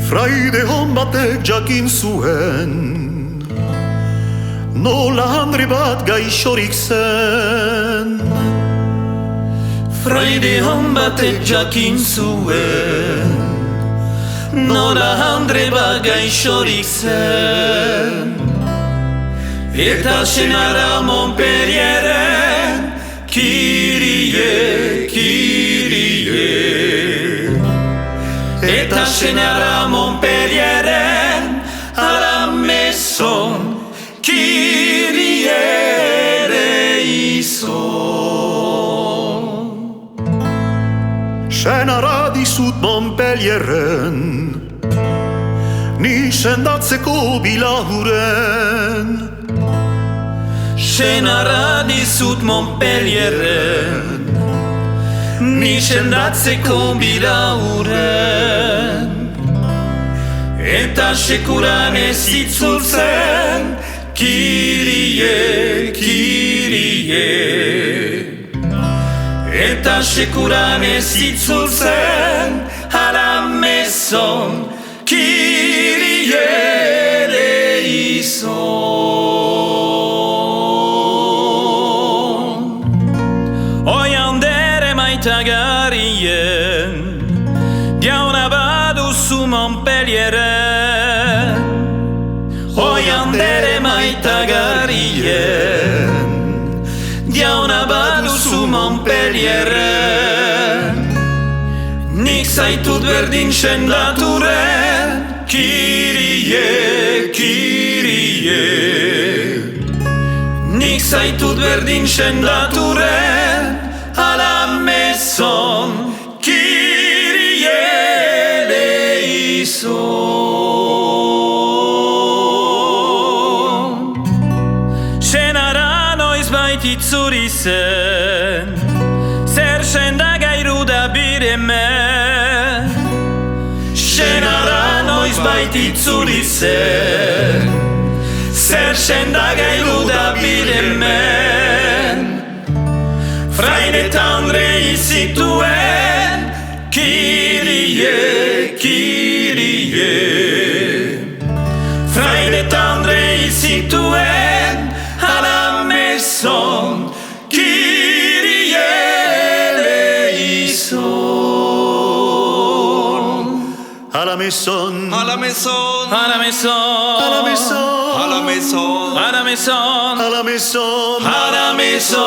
Fraide hon batek jakin zuen, nola andre bat gaixorik zen. Fraide hon batek jakin zuen, nola andre bat gaixorik zen. Eta senara Montpellieren, Kyrie, Kyrie. Eta senara Montpellieren, à la maison, Kyrie eleison. Senara dizut Montpellieren, ni sendatzeko bilahuren. Senara dizut Montpellieren, ni sendatzeko bilahuren. Eta sekuran ez itzultzen, Kyrie, Kyrie. Eta sekuran ez itzultzen, à la maison, Kyrie eleison. Oian dere maitagarien, jauna baduzu Montpellieren. Oian dere maitagarien, jauna baduzu Montpellieren. Nik zaitut berdin sendaturen, Kyrie, Kyrie. Nik zaitut berdin sendaturen, à la maison, Kyrie eleison. Senara noiz baititzuri zen, zer sendagairu da biremen. Senara noiz baititzuri zen, zer sendagairu da biremen. Fraide eta andre izituen, Kyrie, Kyrie. Fraide eta andre izituen, à la maison, Kyrie eleison. À la maison, À la maison, À la maison, à la maison, à la maison, à la maison, à la maison, à la maison.